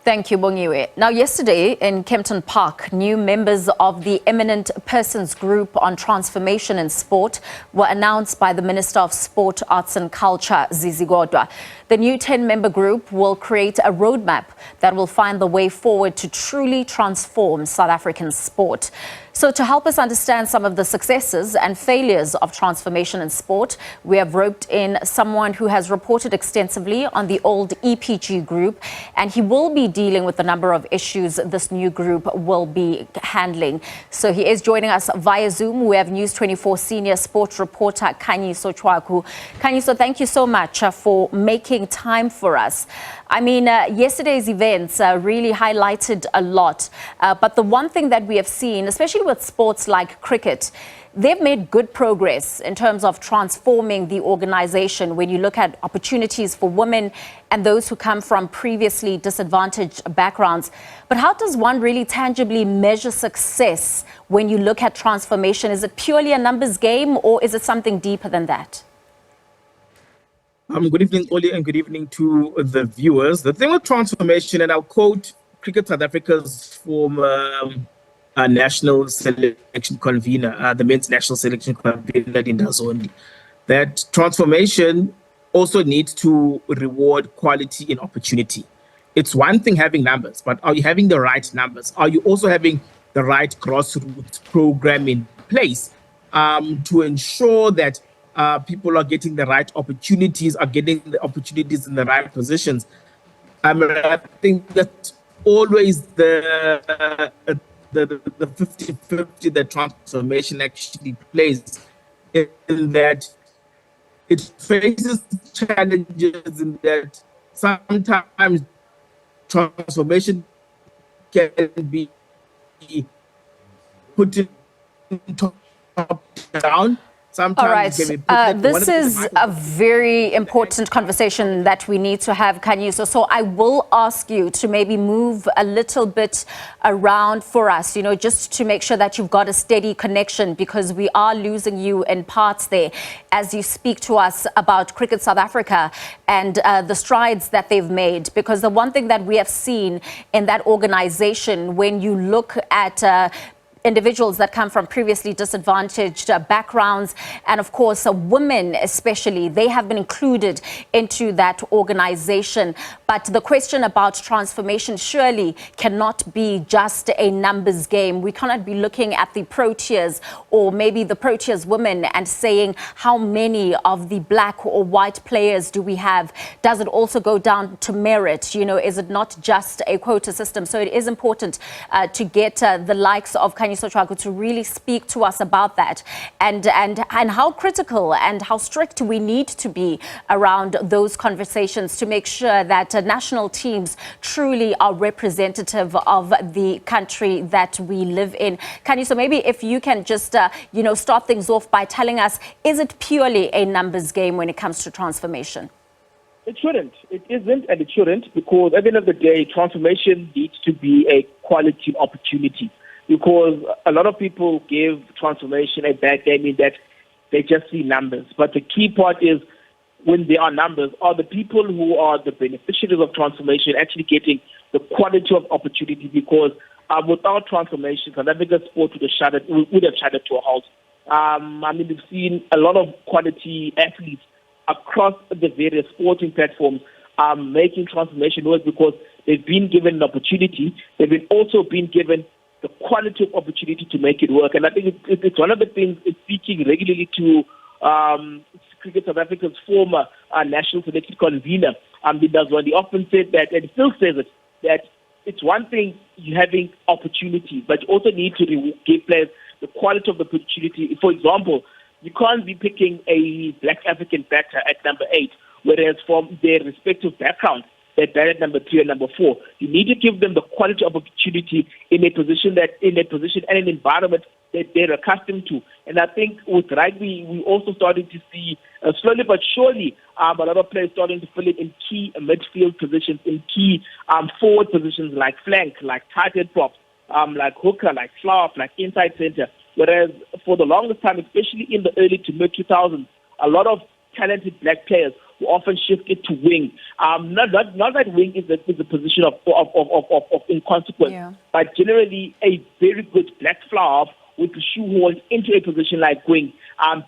Thank you, Bongiwe. Now, yesterday in Kempton Park, new members of the Eminent Persons Group on Transformation in Sport were announced by the Minister of Sport, Arts and Culture, Zizi Kodwa. The new 10-member group will create a roadmap that will find the way forward to truly transform South African sport. So to help us understand some of the successes and failures of transformation in sport, we have roped in someone who has reported extensively on the old EPG group, and he will be dealing with a number of issues this new group will be handling. So he is joining us via Zoom. We have News 24 senior sports reporter Khanyiso Tshwaku. Khanyiso, thank you so much for making time for us. I mean, yesterday's events really highlighted a lot, but the one thing that we have seen, especially with sports like cricket, they've made good progress in terms of transforming the organization when you look at opportunities for women and those who come from previously disadvantaged backgrounds. But how does one really tangibly measure success when you look at transformation? Is it purely a numbers game, or is it something deeper than that? Good evening, Oli, and good evening to the viewers. The thing with transformation, and I'll quote Cricket South Africa's former national selection convener, the men's national selection convener, Zondi, that transformation also needs to reward quality and opportunity. It's one thing having numbers, but are you having the right numbers? Are you also having the right grassroots program in place to ensure that people are getting the right opportunities, are getting the opportunities in the right positions? I think that's always the 50-50 that transformation actually plays, in that it faces challenges, in that sometimes transformation can be put in top down. All right. This is a very important conversation that we need to have, Khanyiso. So I will ask you to maybe move a little bit around for us, just to make sure that you've got a steady connection, because we are losing you in parts there as you speak to us about Cricket South Africa and the strides that they've made. Because the one thing that we have seen in that organization, when you look at individuals that come from previously disadvantaged backgrounds, and of course women especially, they have been included into that organization. But the question about transformation surely cannot be just a numbers game. We cannot be looking at the Proteas or maybe the Proteas women and saying how many of the black or white players do we have. Does it also go down to merit? Is it not just a quota system? So it is important to get the likes of Khanyiso Tshwaku to really speak to us about that, and how critical and how strict we need to be around those conversations to make sure that national teams truly are representative of the country that we live in. Khanyiso, maybe if you can just start things off by telling us, is it purely a numbers game when it comes to transformation? It shouldn't. It isn't, and it shouldn't, because at the end of the day, transformation needs to be a quality opportunity. Because a lot of people give transformation a bad name in that they just see numbers. But the key part is, when there are numbers, are the people who are the beneficiaries of transformation actually getting the quality of opportunity? Because without transformation, South Africa's sport would have shuddered to a halt. We've seen a lot of quality athletes across the various sporting platforms making transformation work because they've been given an opportunity. They've also been given the quality of opportunity to make it work. And I think it's one of the things it's speaking regularly to Cricket South Africa's former national selection convener, He often said that, and still says it, that it's one thing you having opportunity, but you also need to give players the quality of the opportunity. For example, you can't be picking a black African batter at number 8, whereas from their respective backgrounds, they batted number 3 and number 4. You need to give them the quality of opportunity in a position and an environment that they're accustomed to. And I think with rugby, we're also starting to see slowly but surely a lot of players starting to fill in key midfield positions, in key forward positions like flank, like tight end props, like hooker, like fluff, like inside center. Whereas for the longest time, especially in the early to mid 2000s, a lot of talented black players we often shift it to wing. Not that wing is a position of inconsequence, but generally a very good black flower would be shoehorned into a position like wing,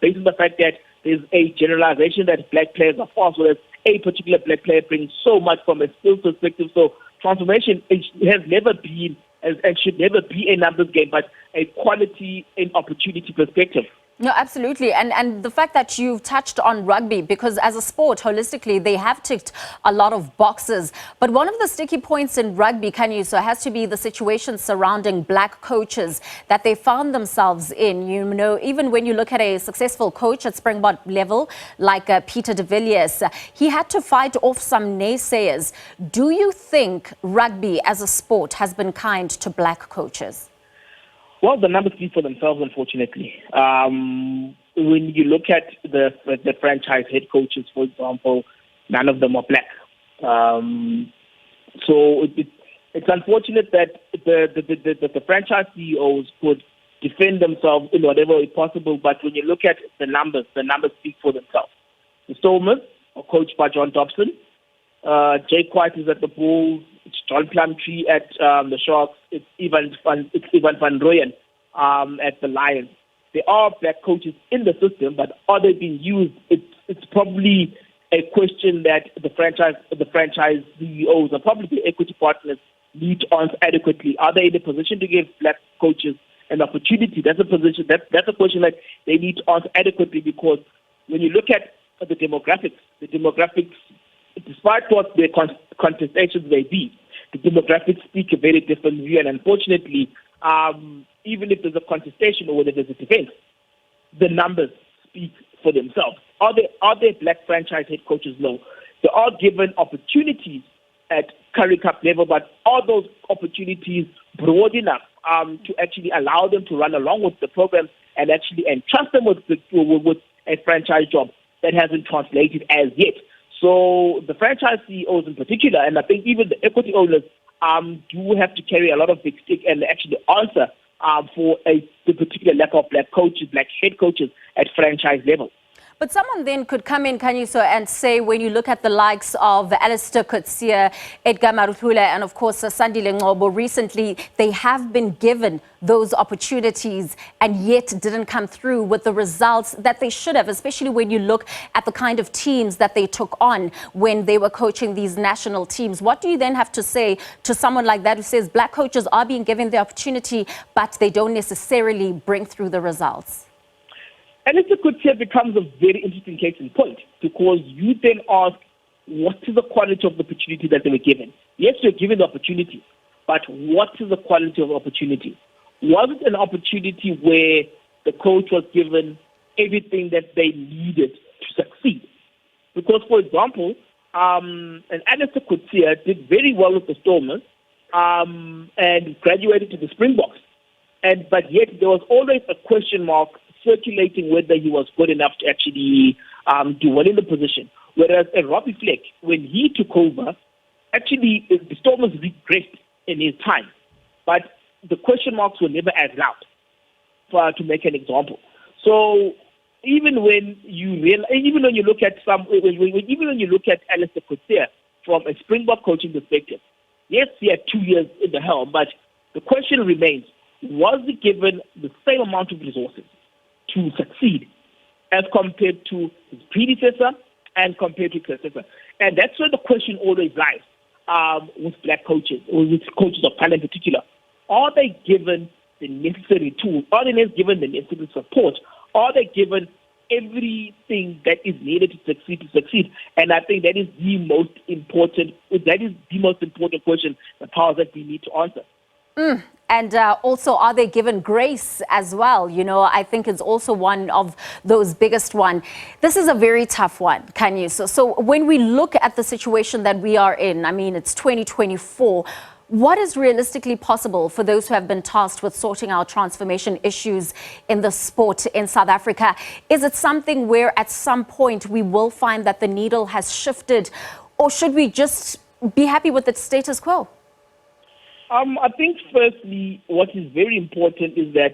based on the fact that there's a generalization that black players are fast, whereas a particular black player brings so much from a skill perspective. So transformation has never been and should never be a numbers game, but a quality and opportunity perspective. No, absolutely. And the fact that you've touched on rugby, because as a sport, holistically, they have ticked a lot of boxes. But one of the sticky points in rugby, Khanyiso, has to be the situation surrounding black coaches that they found themselves in. You know, even when you look at a successful coach at Springbok level, like Peter de Villiers, he had to fight off some naysayers. Do you think rugby as a sport has been kind to black coaches? Well, the numbers speak for themselves, unfortunately. When you look at the franchise head coaches, for example, none of them are black. So it's unfortunate that the franchise CEOs could defend themselves in whatever way possible, but when you look at the numbers speak for themselves. The Stormers are coached by John Dobson. Jake White is at the Bulls. It's John Plumtree at the Sharks. It's Ivan van Rooyen at the Lions. There are black coaches in the system, but are they being used? It's probably a question that the franchise CEOs or probably the equity partners need to answer adequately. Are they in a position to give black coaches an opportunity? That's a position. That's a question that they need to answer adequately, because when you look at the demographics, despite what their contestations may be, the demographics speak a very different view. And unfortunately, even if there's a contestation or whether there's a defense, the numbers speak for themselves. Are there black franchise head coaches? No. They are given opportunities at Currie Cup level, but are those opportunities broad enough to actually allow them to run along with the program and actually entrust them with a franchise job? That hasn't translated as yet. So the franchise CEOs in particular, and I think even the equity owners, do have to carry a lot of big stick and actually answer for the particular lack of black coaches, black head coaches at franchise level. But someone then could come in, Khanyiso, and say, when you look at the likes of Alistair Coetzee, Edgar Maruhlule, and of course Sandile Ngcobo, recently they have been given those opportunities and yet didn't come through with the results that they should have, especially when you look at the kind of teams that they took on when they were coaching these national teams. What do you then have to say to someone like that who says black coaches are being given the opportunity, but they don't necessarily bring through the results? Alistair Coetzee becomes a very interesting case in point, because you then ask, what is the quality of the opportunity that they were given? Yes, you're given the opportunity, but what is the quality of the opportunity? Was it an opportunity where the coach was given everything that they needed to succeed? Because, for example, and Alistair Coetzee did very well with the Stormers and graduated to the Springboks, but yet there was always a question mark circulating whether he was good enough to actually do well in the position. Whereas Robbie Fleck, when he took over, actually the Stormers regressed in his time. But the question marks were never as loud, to make an example. So even when you look at Alistair Coetzee from a Springbok coaching perspective, yes, he had 2 years in the helm, but the question remains, was he given the same amount of resources to succeed as compared to his predecessor and compared to his successor? And that's where the question always lies with black coaches, or with coaches of color in particular. Are they given the necessary tools? Are they given the necessary support? Are they given everything that is needed to succeed? And I think that is the most important question, the powers that we need to answer. And also, are they given grace as well? You know, I think it's also one of those biggest one. This is a very tough one, Khanyiso. So when we look at the situation that we are in, I mean, it's 2024. What is realistically possible for those who have been tasked with sorting out transformation issues in the sport in South Africa? Is it something where at some point we will find that the needle has shifted, or should we just be happy with the status quo? I think firstly, what is very important is that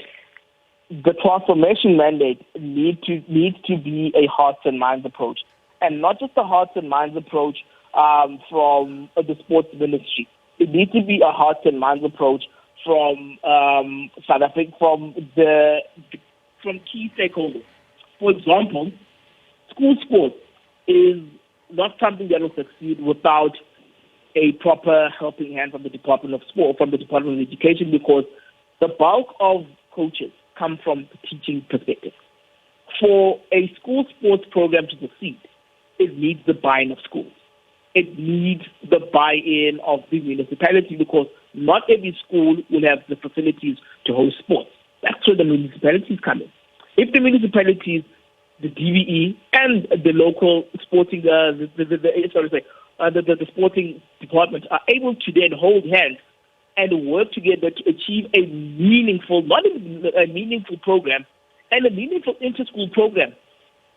the transformation mandate needs to be a hearts and minds approach. and not just a hearts and minds approach from the sports ministry. It needs to be a hearts and minds approach from South Africa, from key stakeholders. For example, school sports is not something that will succeed without a proper helping hand from the Department of Sport, from the Department of Education, because the bulk of coaches come from the teaching perspective. For a school sports program to succeed, it needs the buy-in of schools. It needs the buy-in of the municipality, because not every school will have the facilities to host sports. That's where the municipalities come in. If the municipalities, the DVE, and the local sporting, the sporting department are able to then hold hands and work together to achieve a meaningful, not a meaningful program, and a meaningful inter-school program.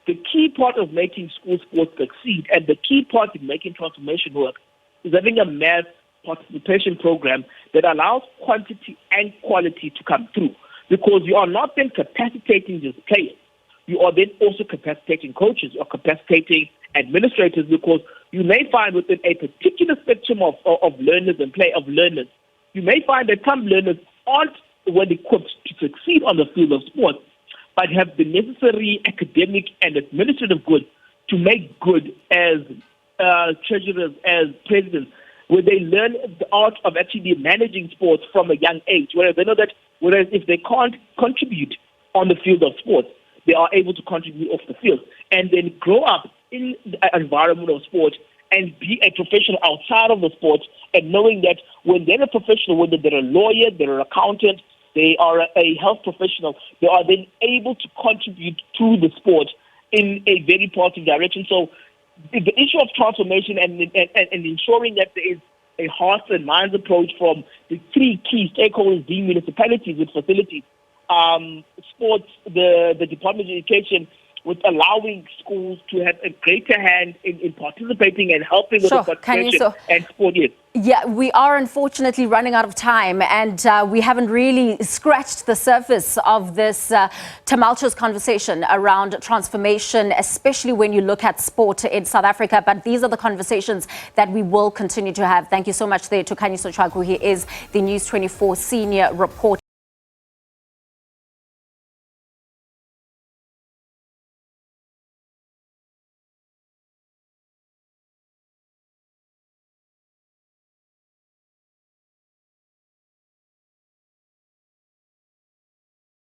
The key part of making school sports succeed, and the key part in making transformation work, is having a mass participation program that allows quantity and quality to come through. Because you are not then capacitating just players. You are then also capacitating coaches or capacitating administrators, because you may find within a particular spectrum of learners and learners, you may find that some learners aren't well equipped to succeed on the field of sports, but have the necessary academic and administrative goods to make good as treasurers, as presidents, where they learn the art of actually managing sports from a young age, whereas they know that if they can't contribute on the field of sports, they are able to contribute off the field, and then grow up in the environment of sport and be a professional outside of the sport, and knowing that when they're a professional, whether they're a lawyer, they're an accountant, they are a health professional, they are then able to contribute to the sport in a very positive direction. So the issue of transformation and ensuring that there is a hearts and minds approach from the three key stakeholders, being municipalities with facilities, sports, the Department of Education, with allowing schools to have a greater hand in participating and helping with the participation and sport. Yes. Yeah, we are unfortunately running out of time, and we haven't really scratched the surface of this tumultuous conversation around transformation, especially when you look at sport in South Africa. But these are the conversations that we will continue to have. Thank you so much there to Khanyiso Tshwaku. He is the News 24 senior reporter.